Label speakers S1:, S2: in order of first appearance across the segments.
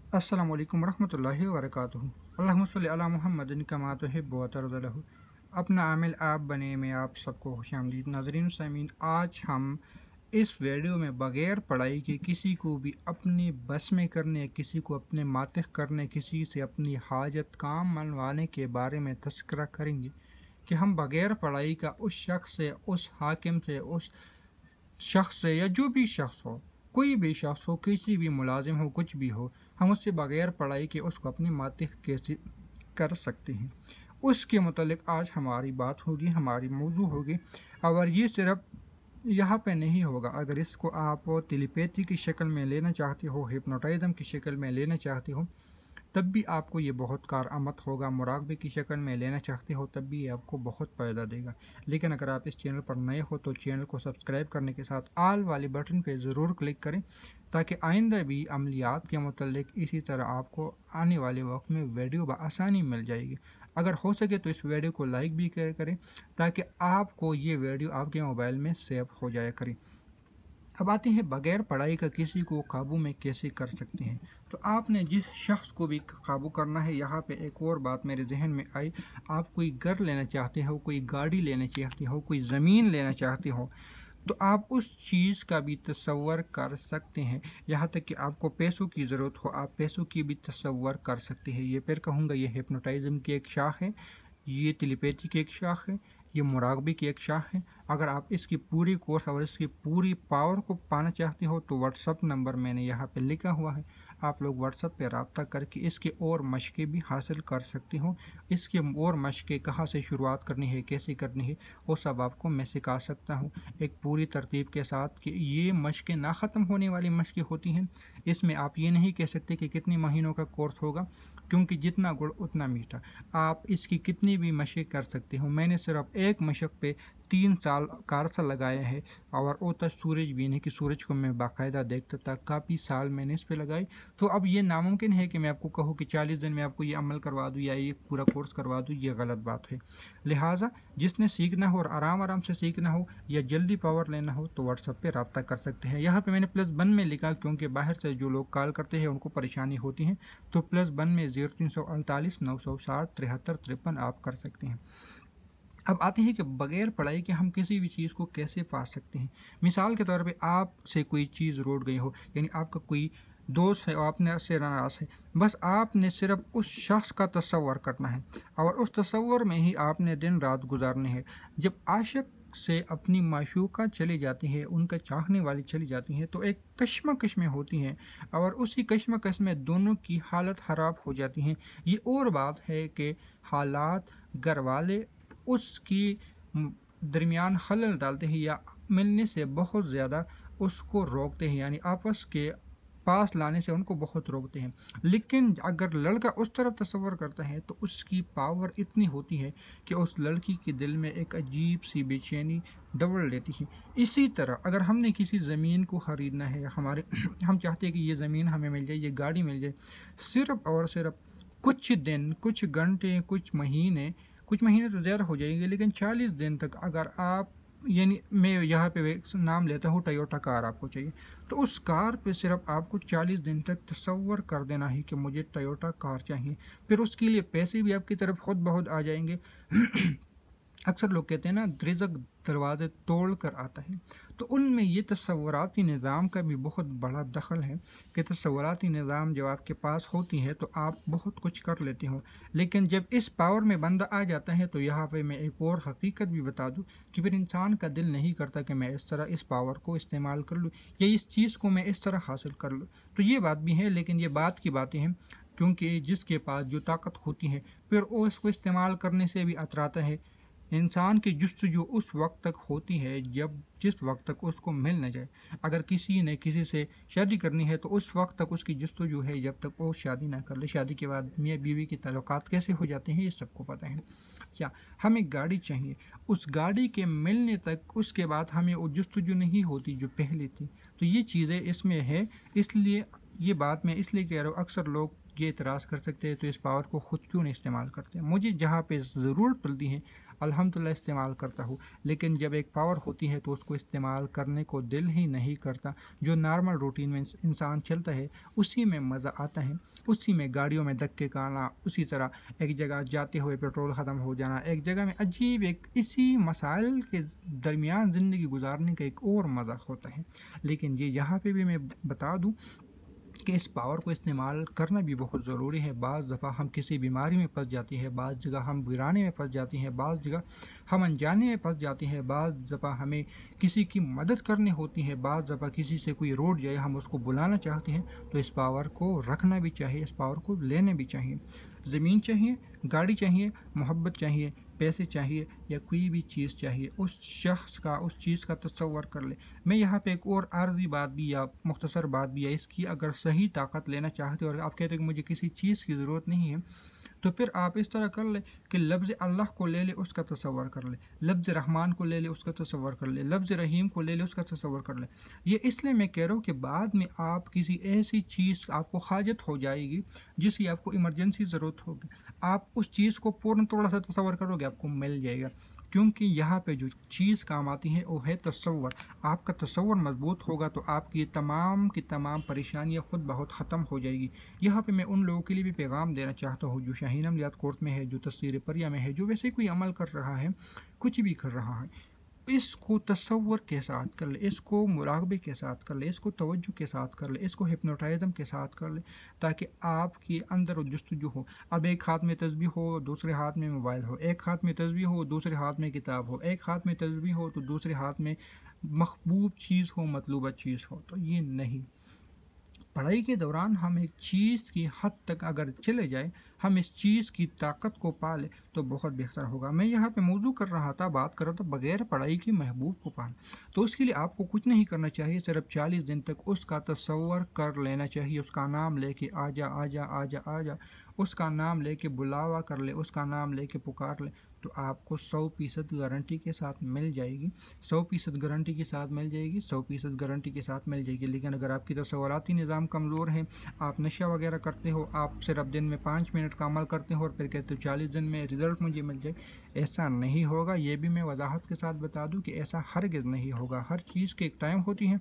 S1: अस्सलामु अलैकुम रहमतुल्लाहि व बरकातुहू। अल्लाहुम्मा सल्लि अला मुहम्मदिन कमा तुहिब्बु व तर्ज़ा लहू। अपना आमिल आप बने में आप सबको खुशामदीद। नाज़रीन सामीन, आज हम इस वीडियो में बग़ैर पढ़ाई के किसी को भी अपनी बस में करने, किसी को अपने मातिह करने, किसी से अपनी हाजत काम मनवाने के बारे में तज़किरा करेंगे कि हम बग़ैर पढ़ाई का उस शख्स से, उस हाकिम से, उस शख्स से या जो भी शख्स हो, कोई भी शख्स हो, किसी भी मुलाजिम हो, कुछ भी हो, हम उससे बग़ैर पढ़ाई के उसको अपनी मातिह कैसे कर सकते हैं, उसके मुतालिक आज हमारी बात होगी, हमारी मौजू होगी। और ये सिर्फ यहाँ पे नहीं होगा। अगर इसको आप टेलीपैथी की शक्ल में लेना चाहते हो, हिप्नोटिज़म की शक्ल में लेना चाहते हो, तब भी आपको ये बहुत कारआमद होगा। मुराक़बे की शक्ल में लेना चाहते हो, तब भी ये आपको बहुत फ़ायदा देगा। लेकिन अगर आप इस चैनल पर नए हो तो चैनल को सब्सक्राइब करने के साथ आल वाले बटन पर ज़रूर क्लिक करें, ताकि आइंदा भी अमलियात के मुतल्लिक इसी तरह आपको आने वाले वक्त में वीडियो बआसानी मिल जाएगी। अगर हो सके तो इस वीडियो को लाइक भी करें, ताकि आपको ये वीडियो आपके मोबाइल में सेव हो जाया करे। अब आते हैं बग़ैर पढ़ाई का किसी को काबू में कैसे कर सकते हैं। तो आपने जिस शख्स को भी काबू करना है, यहाँ पे एक और बात मेरे जहन में आई। आप कोई घर लेना चाहते हो, कोई गाड़ी लेना चाहते हो, कोई ज़मीन लेना चाहते हो, तो आप उस चीज़ का भी तसव्वुर कर सकते हैं। यहाँ तक कि आपको पैसों की ज़रूरत हो, आप पैसों की भी तसव्वुर कर सकते हैं। ये फिर कहूँगा, ये हिप्नोटिज़म की एक शाख है, ये टेलीपैथी की एक शाख है, ये मुराक़बे की एक शाख है। अगर आप इसकी पूरी कोर्स और इसकी पूरी पावर को पाना चाहते हो तो व्हाट्सअप नंबर मैंने यहाँ पे लिखा हुआ है, आप लोग व्हाट्सअप पे रब्ता करके इसके और मशक़ें भी हासिल कर सकते हो। इसके और मशक़ें कहाँ से शुरुआत करनी है, कैसे करनी है, वो सब आपको मैं सिखा सकता हूँ एक पूरी तरतीब के साथ। कि ये मशक़ें ना ख़त्म होने वाली मशक़ें होती हैं। इसमें आप ये नहीं कह सकते कि कितने महीनों का कोर्स होगा, क्योंकि जितना गुड़ उतना मीठा। आप इसकी कितनी भी मशक़ कर सकते हो। मैंने सिर्फ एक मशक़ पे 3 साल का अरसा लगाया है, और वो तक सूरज भी नहीं कि सूरज को मैं बाकायदा देखता था। काफ़ी साल मैंने इस पे लगाई। तो अब ये नामुमकिन है कि मैं आपको कहूँ कि 40 दिन में आपको ये अमल करवा दूँ या ये पूरा कोर्स करवा दूँ, ये गलत बात है। लिहाजा जिसने सीखना हो और आराम आराम से सीखना हो या जल्दी पावर लेना हो तो व्हाट्सएप पे रब्ता कर सकते हैं। यहाँ पे मैंने +1 में लिखा, क्योंकि बाहर से जो लोग कॉल करते हैं उनको परेशानी होती है। तो +1 में 0348 960 73 53 आप कर सकते हैं। अब आते हैं कि बग़ैर पढ़ाई के हम किसी भी चीज़ को कैसे पा सकते हैं। मिसाल के तौर पे आपसे कोई चीज़ रूठ गई हो, यानी आपका कोई दोस्त है और आपने उससे नाराज़ है, बस आपने सिर्फ उस शख्स का तसव्वुर करना है और उस तसव्वुर में ही आपने दिन रात गुजारने हैं। जब आशिक से अपनी माशूका चली जाती है, उनका चाहने वाली चली जाती हैं, तो एक कश्मकश में होती हैं और उसी कश्मकश में दोनों की हालत ख़राब हो जाती हैं। ये और बात है कि हालात घर वाले उसकी दरमियान खलल डालते हैं या मिलने से बहुत ज़्यादा उसको रोकते हैं, यानी आपस के पास लाने से उनको बहुत रोकते हैं। लेकिन अगर लड़का उस तरफ तसव्वुर करता है तो उसकी पावर इतनी होती है कि उस लड़की के दिल में एक अजीब सी बेचैनी दौड़ लेती है। इसी तरह अगर हमने किसी ज़मीन को ख़रीदना है, हमारे हम चाहते हैं कि ये ज़मीन हमें मिल जाए, ये गाड़ी मिल जाए, सिर्फ़ और सिर्फ कुछ दिन, कुछ घंटे, कुछ महीने तो ज़्यादा हो जाएंगे, लेकिन 40 दिन तक अगर आप, यानी मैं यहाँ पे नाम लेता हूँ, टोयोटा कार आपको चाहिए, तो उस कार पे सिर्फ आपको 40 दिन तक तसव्वुर कर देना है कि मुझे टोयोटा कार चाहिए। फिर उसके लिए पैसे भी आपकी तरफ खुद बहुत आ जाएंगे। अक्सर लोग कहते हैं ना, रिज़्क़ दरवाज़े तोड़ कर आता है, तो उनमें ये तसव्वुराती निज़ाम का भी बहुत बड़ा दखल है कि तसव्वुराती निज़ाम जब आपके पास होती है तो आप बहुत कुछ कर लेते हो। लेकिन जब इस पावर में बंदा आ जाता है तो यहाँ पे मैं एक और हकीकत भी बता दूँ कि फिर इंसान का दिल नहीं करता कि मैं इस तरह इस पावर को इस्तेमाल कर लूँ या इस चीज़ को मैं इस तरह हासिल कर लूँ। तो ये बात भी है, लेकिन ये बात की बातें हैं, क्योंकि जिसके पास जो ताकत होती है फिर वो इसको इस्तेमाल करने से भी अतराता है। इंसान की जुस्तजू उस वक्त तक होती है जिस वक्त तक उसको मिल न जाए। अगर किसी ने किसी से शादी करनी है तो उस वक्त तक उसकी जुस्तजू है जब तक वो शादी ना कर ले। शादी के बाद मियाँ बीवी के ताल्लुकात कैसे हो जाते हैं ये सबको पता है। क्या हमें गाड़ी चाहिए, उस गाड़ी के मिलने तक उसके बाद हमें वो जुस्तजू नहीं होती जो पहले थी। तो ये चीज़ें इसमें है, इसलिए ये बात मैं इसलिए कह रहा हूँ। अक्सर लोग ये इतराज़ कर सकते हैं तो इस पावर को ख़ुद क्यों नहीं इस्तेमाल करते। मुझे जहाँ पे ज़रूरत पड़ती है الحمدللہ استعمال کرتا ہوں، لیکن جب ایک پاور ہوتی ہے تو اس کو استعمال کرنے کو دل ہی نہیں کرتا۔ جو نارمل روٹین میں انسان چلتا ہے اسی میں مزہ آتا ہے، اسی میں گاڑیوں میں دھکے کھانا، اسی طرح ایک جگہ جاتے ہوئے پیٹرول ختم ہو جانا، ایک جگہ میں عجیب اسی مسائل کے درمیان زندگی گزارنے کا ایک اور مزہ ہوتا ہے۔ لیکن یہ یہاں پہ بھی میں بتا دوں کہ اس پاور کو استعمال کرنا بھی بہت ضروری ہے۔ بعض دفعہ ہم کسی بیماری میں پھنس جاتی ہے، بعض جگہ ہم ویرانے میں پھنس جاتی ہیں، بعض جگہ ہم انجانے میں پھنس جاتی ہیں، بعض دفعہ ہمیں کسی کی مدد کرنی ہوتی ہے، بعض دفعہ کسی سے کوئی روٹ جائے ہم اس کو بلانا چاہتے ہیں، تو اس پاور کو رکھنا بھی چاہیے، اس پاور کو لینے بھی چاہیے۔ زمین چاہیے، گاڑی چاہیے، محبت چاہیے، پیسے چاہیے یا کوئی بھی چیز چاہیے، اس شخص کا اس چیز کا تصور کر لے۔ میں یہاں پہ ایک اور عارضی بات بھی یا مختصر بات بھی ہے، اس کی اگر صحیح طاقت لینا چاہتے ہو اور آپ کہتے ہیں کہ مجھے کسی چیز کی ضرورت نہیں ہے، تو پھر آپ اس طرح کر لیں کہ لفظ اللہ کو لے لے، اس کا تصور کر لے، لفظ رحمان کو لے لے، اس کا تصور کر لے، لفظ رحیم کو لے لے، اس کا تصور کر لے۔ یہ اس لیے میں کہہ رہا ہوں کہ بعد میں آپ کسی ایسی چیز آپ کو حاجت ہو جائے گی جس کی آپ کو ایمرجنسی ضرورت ہوگی، آپ اس چیز کو فوراً تھوڑا سا تصور کرو گے، آپ کو مل جائے گا، کیونکہ یہاں پہ جو چیز کام آتی ہے وہ ہے تصور۔ آپ کا تصور مضبوط ہوگا تو آپ کی تمام کی تمام پریشانیاں خود بہت ختم ہو جائے گی۔ یہاں پہ میں ان لوگوں کے لیے بھی پیغام دینا چاہتا ہوں جو شاہین عملیات کورس میں ہے، جو تفسیر پریہ میں ہے، جو ویسے کوئی عمل کر رہا ہے، کچھ بھی کر رہا ہے، اس کو تصور کے ساتھ کر لے، اس کو مراقبے کے ساتھ کر لے، اس کو توجہ کے ساتھ کر لے، اس کو ہپنوٹائزم کے ساتھ کر لے، تاکہ آپ کے اندر وہ جستجو ہو۔ اب ایک ہاتھ میں تسبیح ہو، دوسرے ہاتھ میں موبائل ہو، ایک ہاتھ میں تسبیح ہو، دوسرے ہاتھ میں کتاب ہو، ایک ہاتھ میں تسبیح ہو تو دوسرے ہاتھ میں محبوب چیز ہو، مطلوبہ چیز ہو، تو یہ نہیں۔ پڑھائی کے دوران ہم ایک چیز کی حد تک اگر چلے جائیں، ہم اس چیز کی طاقت کو پالیں تو بہت بہتر ہوگا۔ میں یہاں پہ موضوع کر رہا تھا، بات کر رہا تھا بغیر پڑھائی کی محبوب کو پانا، تو اس کے لیے آپ کو کچھ نہیں کرنا چاہیے، صرف 40 دن تک اس کا تصور کر لینا چاہیے، اس کا نام لے کے آجا آجا آجا آجا، اس کا نام لے کے بلاوا کر لے، اس کا نام لے کے پکار لے، تو آپ کو 100% گارنٹی کے ساتھ مل جائے گی، 100% گارنٹی کے ساتھ مل جائے گی، 100% گارنٹی کے ساتھ مل جائے گی۔ لیکن اگر آپ کی تصوراتی نظام کمزور ہے، آپ نشہ وغیرہ کرتے ہو، آپ صرف دن میں 5 منٹ کا عمل کرتے ہو اور پھر کہتے ہو 40 دن میں رزلٹ مجھے مل جائے، ایسا نہیں ہوگا۔ یہ بھی میں وضاحت کے ساتھ بتا دوں کہ ایسا ہرگز نہیں ہوگا۔ ہر چیز کے ایک ٹائم ہوتی ہے،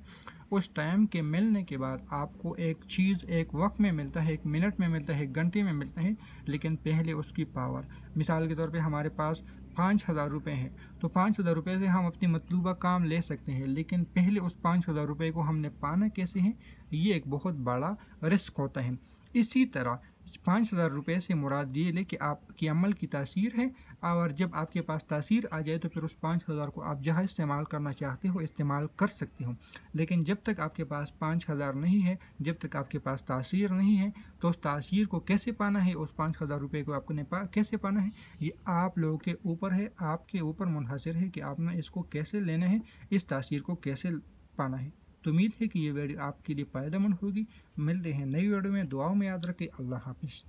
S1: اس ٹائم کے ملنے کے بعد آپ کو ایک چیز ایک وقت میں ملتا ہے، ایک منٹ میں ملتا ہے، ایک گھنٹے میں ملتا ہے، لیکن پہلے اس کی پاور۔ مثال کے طور پہ ہمارے پاس 5,000 روپے ہیں، تو 5,000 روپے سے ہم اپنی مطلوبہ کام لے سکتے ہیں، لیکن پہلے اس 5,000 روپے کو ہم نے پانا کیسے ہے، یہ ایک بہت بڑا رسک ہوتا ہے۔ اسی طرح 5,000 روپے سے مراد یہ لے کہ آپ کی عمل کی تاثیر ہے، اور جب آپ کے پاس تاثیر آ جائے تو پھر اس 5,000 کو آپ جہاں استعمال کرنا چاہتے ہو استعمال کر سکتے ہو، لیکن جب تک آپ کے پاس 5,000 نہیں ہے، جب تک آپ کے پاس تاثیر نہیں ہے، تو اس تاثیر کو کیسے پانا ہے، اس 5,000 روپے کو آپ نے کیسے پانا ہے، یہ آپ لوگوں کے اوپر ہے، آپ کے اوپر منحصر ہے کہ آپ نے اس کو کیسے لینا ہے، اس تاثیر کو کیسے پانا ہے۔ تو امید ہے کہ یہ ویڈیو آپ کے لیے فائدہ مند ہوگی۔ ملتے ہیں نئی ویڈیو میں، دعاؤں میں یاد رکھیں۔ اللہ حافظ۔